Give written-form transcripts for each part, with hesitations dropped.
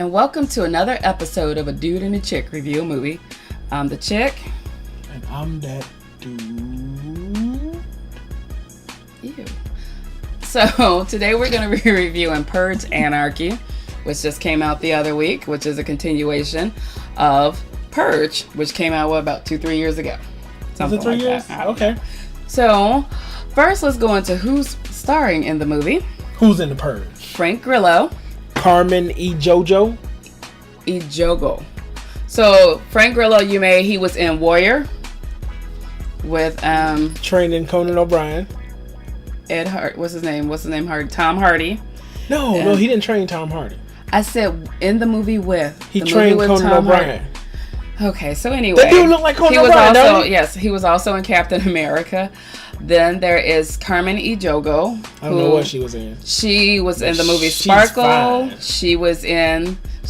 and welcome to another episode of A Dude and a Chick Review a Movie. I'm the chick. And I'm that dude. Ew. So, today we're going to be reviewing Purge, Anarchy, which just came out the other week, which is a continuation of Purge, which came out, about 2-3 years ago? Something like 3 years? That. Okay. So, first let's go into who's starring in the movie. Who's in the Purge? Frank Grillo. Carmen Ejogo. So Frank Grillo, he was in Warrior with training Conan O'Brien. Ed Hart. What's his name? Tom Hardy. No, he didn't train Tom Hardy. I said in the movie with. He trained Conan O'Brien. Okay, so anyway, that dude looked like Conan O'Brien. Yes, he was also in Captain America. Then there is Carmen Ejogo. I don't know what she was in. She was in the movie Sparkle. She's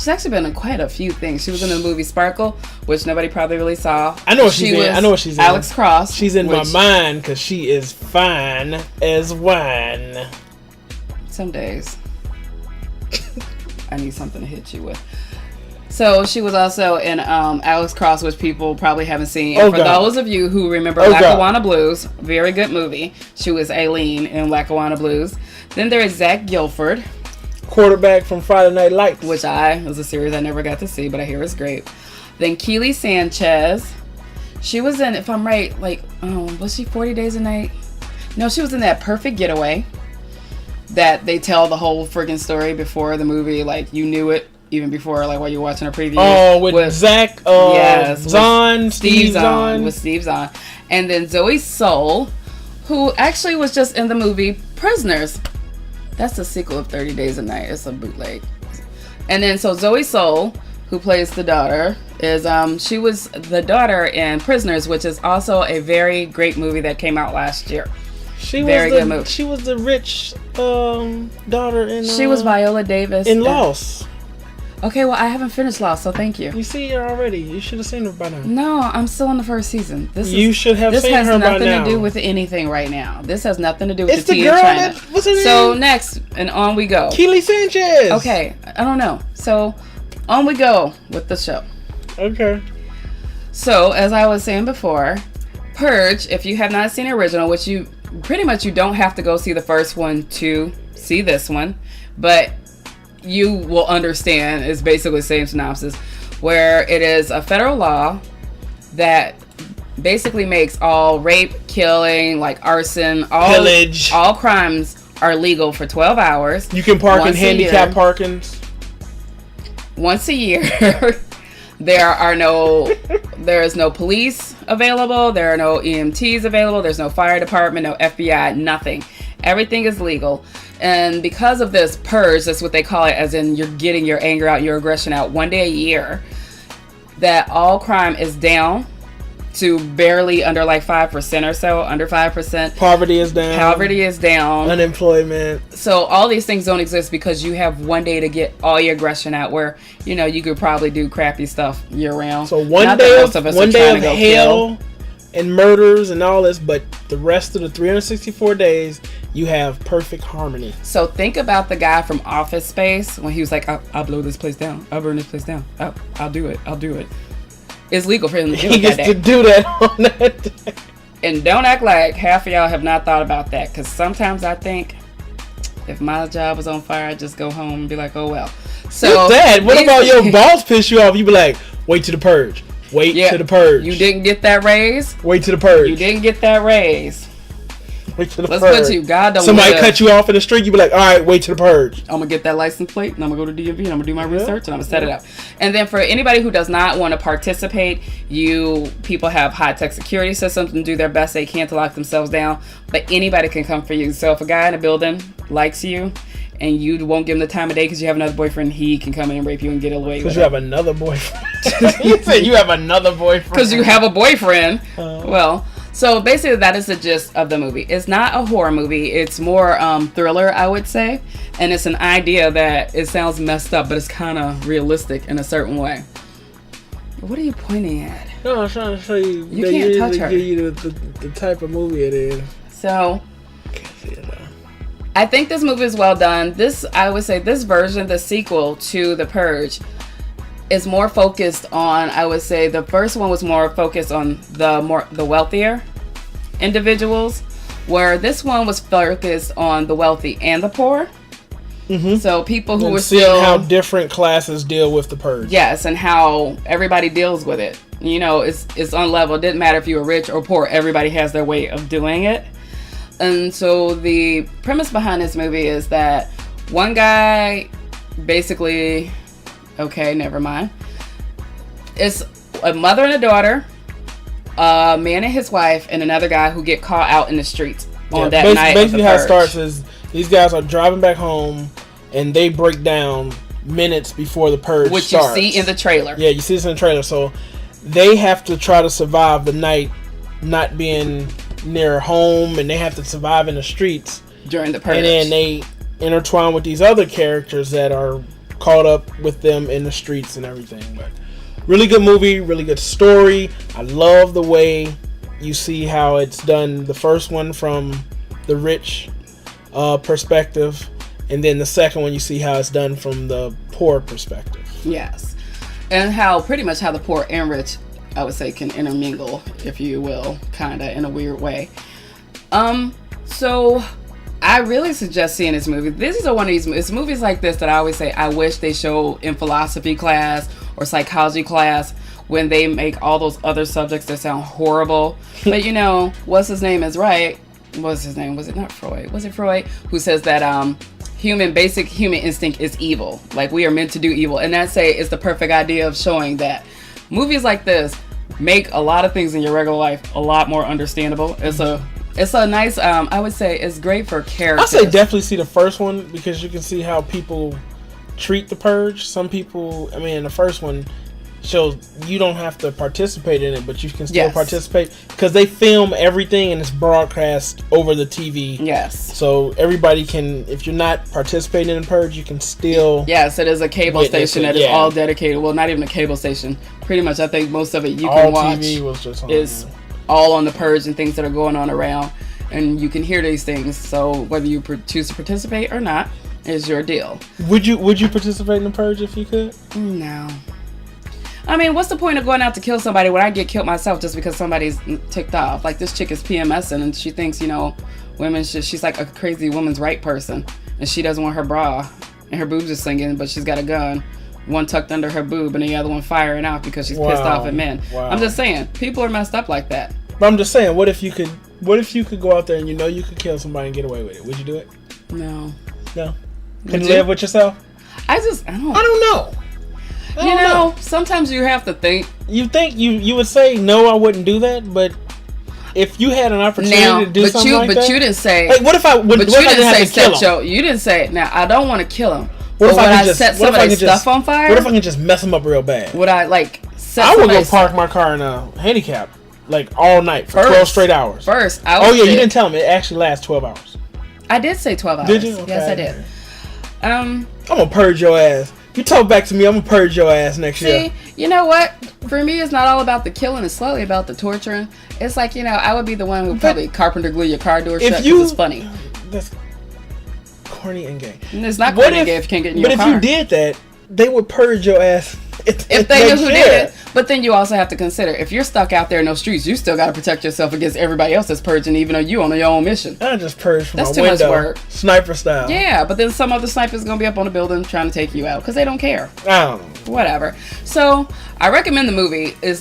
actually been in quite a few things. She was in the movie Sparkle, which nobody probably really saw. I know what she's in. I know what she's in. Alex Cross. She's in my mind because she is fine as wine. Some days I need something to hit you with. So she was also in Alex Cross, which people probably haven't seen. And for those of you who remember Lackawanna Blues, very good movie. She was Aileen in Lackawanna Blues. Then there is Zach Gilford, quarterback from Friday Night Lights, which was a series I never got to see, but I hear it's great. Then Kiele Sanchez. She was in, if I'm right, was she 40 Days a Night? No, she was in that Perfect Getaway that they tell the whole friggin' story before the movie, you knew it. Even before, while you're watching a preview. Oh, with Zach, Zahn, Steve Zahn. With Steve Zahn. And then Zoë Soul, who actually was just in the movie Prisoners. That's the sequel of 30 Days a Night. It's a bootleg. And then, so Zoë Soul, who plays the daughter, she was the daughter in Prisoners, which is also a very great movie that came out last year. Good movie. She was the rich daughter in... She was Viola Davis. In Lost. Okay, well, I haven't finished Lost, so thank you. You see her already. You should have seen her by now. No, I'm still in the first season. You should have seen her by now. This has nothing to do with anything right now. This has nothing to do with the tea in China. What's her name? So next, and on we go. Kiele Sanchez. Okay, I don't know. So on we go with the show. Okay. So as I was saying before, Purge, if you have not seen the original, which you don't have to go see the first one to see this one, but you will understand it's basically the same synopsis, where it is a federal law that basically makes all rape, killing, arson, pillage, all crimes are legal for 12 hours. You can park in handicap parkings. Once a year. There is no police available. There are no EMTs available. There's no fire department, no FBI, nothing. Everything is legal. And because of this purge, that's what they call it, as in you're getting your anger out, your aggression out 1 day a year, that all crime is down to barely under 5% or so, under 5%. Poverty is down. Unemployment. So all these things don't exist because you have 1 day to get all your aggression out, where, you could probably do crappy stuff year round. So one day of hell and murders and all this, but the rest of the 364 days, you have perfect harmony. So think about the guy from Office Space when he was like, I'll blow this place down. I'll burn this place down. I'll do it. It's legal for him to do it. He gets to do that on that day. And don't act like half of y'all have not thought about that, because sometimes I think if my job was on fire, I'd just go home and be like, oh well. So what about your boss piss you off? You be like, wait to the purge. Wait to the purge. You didn't get that raise? Wait to the purge. You didn't get that raise. Wait to the purge. Let's put you. God don't. Somebody cut you off in the street. You be like, all right, wait to the purge. I'm gonna get that license plate, and I'm gonna go to DMV, and I'm gonna do my research, and I'm gonna set it up. And then for anybody who does not want to participate, people have high-tech security systems and do their best they can to lock themselves down. But anybody can come for you. So if a guy in a building likes you, and you won't give him the time of day because you have another boyfriend, he can come in and rape you and get away with it. Because you have another boyfriend. You said you have another boyfriend. Because you have a boyfriend. Well, so basically that is the gist of the movie. It's not a horror movie. It's more thriller, I would say. And it's an idea that it sounds messed up, but it's kind of realistic in a certain way. What are you pointing at? No, I'm trying to show you. You can't touch her. Give you the type of movie it is. So. I can't see it now. I think this movie is well done. I would say this version, the sequel to The Purge, is more focused on, I would say the first one was more focused on the wealthier individuals, where this one was focused on the wealthy and the poor. Mm-hmm. So people who were still how different classes deal with the purge. Yes, and how everybody deals with it. You know, it's on level. It didn't matter if you were rich or poor. Everybody has their way of doing it. And so the premise behind this movie is that one guy basically, okay, never mind. It's a mother and a daughter, a man and his wife, and another guy who get caught out in the streets on that night. Basically, how it starts is these guys are driving back home, and they break down minutes before the purge starts. Which you see in the trailer. Yeah, you see this in the trailer. So they have to try to survive the night, not being near home, and they have to survive in the streets during the purge. And then they intertwine with these other characters that are caught up with them in the streets and everything. But really good movie, really good story. I love the way you see how it's done. The first one from the rich perspective, and then the second one you see how it's done from the poor perspective. Yes, and how pretty much how the poor and rich, I would say, can intermingle, if you will, kind of in a weird way. So I really suggest seeing this movie. This is one of these movies like this that I always say I wish they show in philosophy class or psychology class when they make all those other subjects that sound horrible. But you know, what's his name is right. What's his name? Was it not Freud? Was it Freud who says that basic human instinct is evil? Like, we are meant to do evil, and that is the perfect idea of showing that movies like this make a lot of things in your regular life a lot more understandable. It's a nice, I would say it's great for characters. I say definitely see the first one, because you can see how people treat the purge. Some people, I mean, the first one shows you don't have to participate in it, but you can still participate, because they film everything and it's broadcast over the TV. Yes. So everybody can, if you're not participating in the purge, you can still. Yes, it is a cable station that is all dedicated. Well, not even a cable station. Pretty much, I think most of it you can watch TV was just on, is all on the purge and things that are going on around, and you can hear these things. So whether you choose to participate or not is your deal. Would you participate in the purge if you could? No. I mean, what's the point of going out to kill somebody when I get killed myself just because somebody's ticked off? Like, this chick is PMSing and she thinks, you know, she's like a crazy woman's right person, and she doesn't want her bra and her boobs are singing, but she's got a gun, one tucked under her boob and the other one firing out because she's pissed off at men. Wow. I'm just saying, people are messed up like that. But I'm just saying, what if you could go out there and you know you could kill somebody and get away with it? Would you do it? No. Can you live with yourself? I don't know. You know, sometimes you have to think. You think you would say no, I wouldn't do that, but if you had an opportunity to do something like that, but you didn't say. Like, what if I? What if I didn't have to kill him? You didn't say. Now, I don't want to kill him. What if I set somebody's stuff on fire? What if I can just mess him up real bad? Would I set? I would go park my car in a handicap all night for 12 straight hours. You didn't tell me it actually lasts 12 hours. I did say 12 hours. Did you? Okay. Yes, I did. I'm gonna purge your ass. You talk back to me, I'm gonna purge your ass next year. You know what? For me, it's not all about the killing. It's slowly about the torturing. It's like, you know, I would be the one who probably carpenter glue your car door shut because it's funny. That's corny and gay. And it's not corny and gay if you can't get in your car. But if you did that, they would purge your ass. If they knew who did it. But then you also have to consider, if you're stuck out there in those streets, you still got to protect yourself against everybody else that's purging, even though you on your own mission. I just purge from that's my window. That's too much work. Sniper style. Yeah, but then some other sniper's going to be up on the building trying to take you out because they don't care. I don't know. Whatever. So, I recommend the movie. It's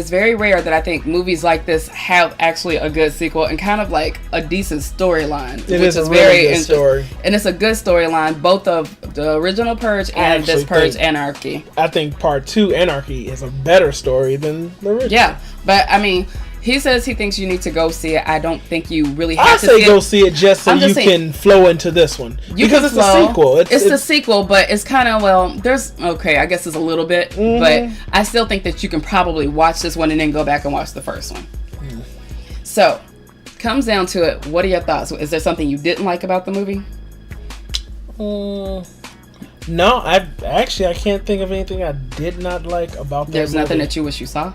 very rare that I think movies like this have actually a good sequel and kind of like a decent storyline. Which is a very good story. And it's a good storyline, both of the original Purge and this Purge Anarchy. I think part 2 Anarchy is a better story than the original. Yeah, but I mean, he says he thinks you need to go see it. I don't think you really have to see it. I say go see it just so you can flow into this one. Because it's a sequel. It's the sequel, but it's kind of, I guess it's a little bit, but I still think that you can probably watch this one and then go back and watch the first one. So, comes down to it, what are your thoughts? Is there something you didn't like about the movie? No, I can't think of anything I did not like about that movie. There's nothing that you wish you saw?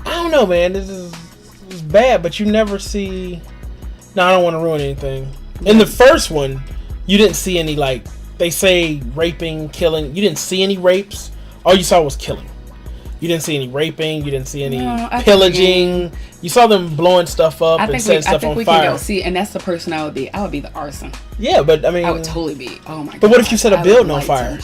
I don't know, man. This is bad, but you never see... No, I don't want to ruin anything. In the first one, you didn't see any, like, they say raping, killing. You didn't see any rapes. All you saw was killing. You didn't see any raping. You didn't see any pillaging. You saw them blowing stuff up and setting stuff on fire. Can go see, and that's the person I would be. I would be the arson. Yeah, but I mean, I would totally be. Oh my god! But what if you set a building on fire?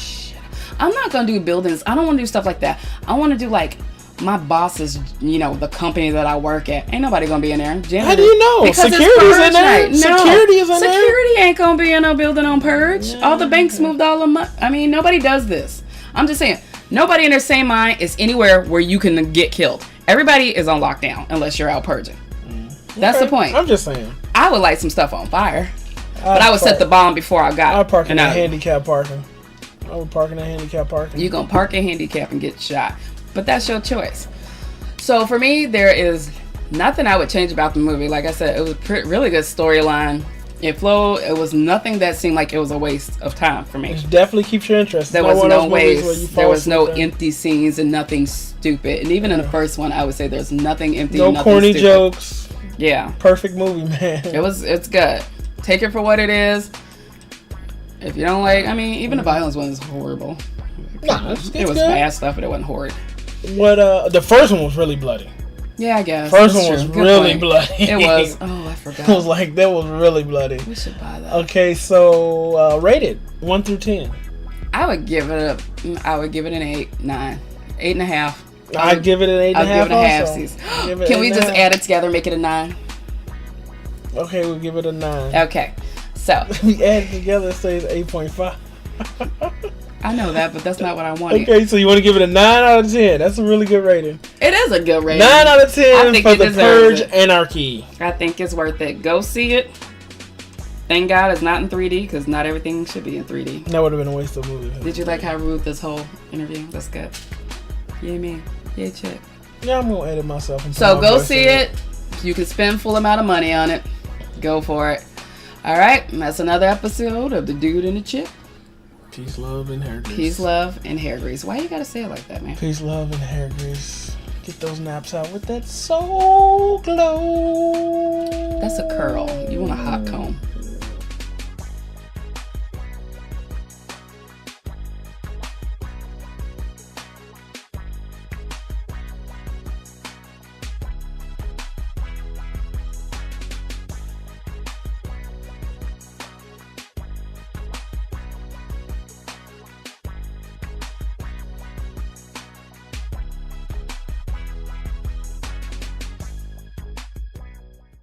I'm not gonna do buildings. I don't want to do stuff like that. I want to do like my boss's, the company that I work at. Ain't nobody gonna be in there. How do you know? Because Security's in there. No, Security is in there. Security ain't gonna be in no building on Purge. Yeah, all the banks moved all the money. I mean, nobody does this. I'm just saying. Nobody in their same mind is anywhere where you can get killed. Everybody is on lockdown unless you're out purging. That's the point. I'm just saying. I would light some stuff on fire, but I would set the bomb before I got it. I would park in that handicap parking. I would park in that handicap parking. You're going to park in handicap and get shot. But that's your choice. So for me, there is nothing I would change about the movie. Like I said, it was a really good storyline. It flowed. It was nothing that seemed like it was a waste of time for me. It definitely keeps your interest. There was no waste. There was no empty scenes and nothing stupid. And even in the first one, I would say there's nothing empty. No corny jokes. Yeah. Perfect movie, man. It's good. Take it for what it is. If you don't like, I mean, even the violence one is horrible. Nah, it's it was bad stuff, but it wasn't horrid. The first one was really bloody. Yeah, I guess. First one was really bloody. It was. Oh, I forgot. It was like, that was really bloody. We should buy that. Okay, so rated 1 through 10. I would give it an 8, 9, 8.5. I'd give it an 8.5. I'll give it a half. Can we just add it together and make it a 9? Okay, we'll give it a 9. Okay, so we add it together, it says 8.5. I know that, but that's not what I wanted. Okay, so you want to give it a 9 out of 10. That's a really good rating. It is a good rating. 9 out of 10 for the Purge Anarchy. I think it's worth it. Go see it. Thank God it's not in 3D, because not everything should be in 3D. That would have been a waste of a movie. Did you like how rude this whole interview? That's good. Yay me. Yay chick. Yeah, I'm going to edit myself. So go see it. You can spend full amount of money on it. Go for it. All right. That's another episode of The Dude and the Chick. Peace, love, and hair grease. Peace, love, and hair grease. Why you gotta say it like that, man? Peace, love, and hair grease. Get those naps out with that soul glow. That's a curl. You want a hot comb.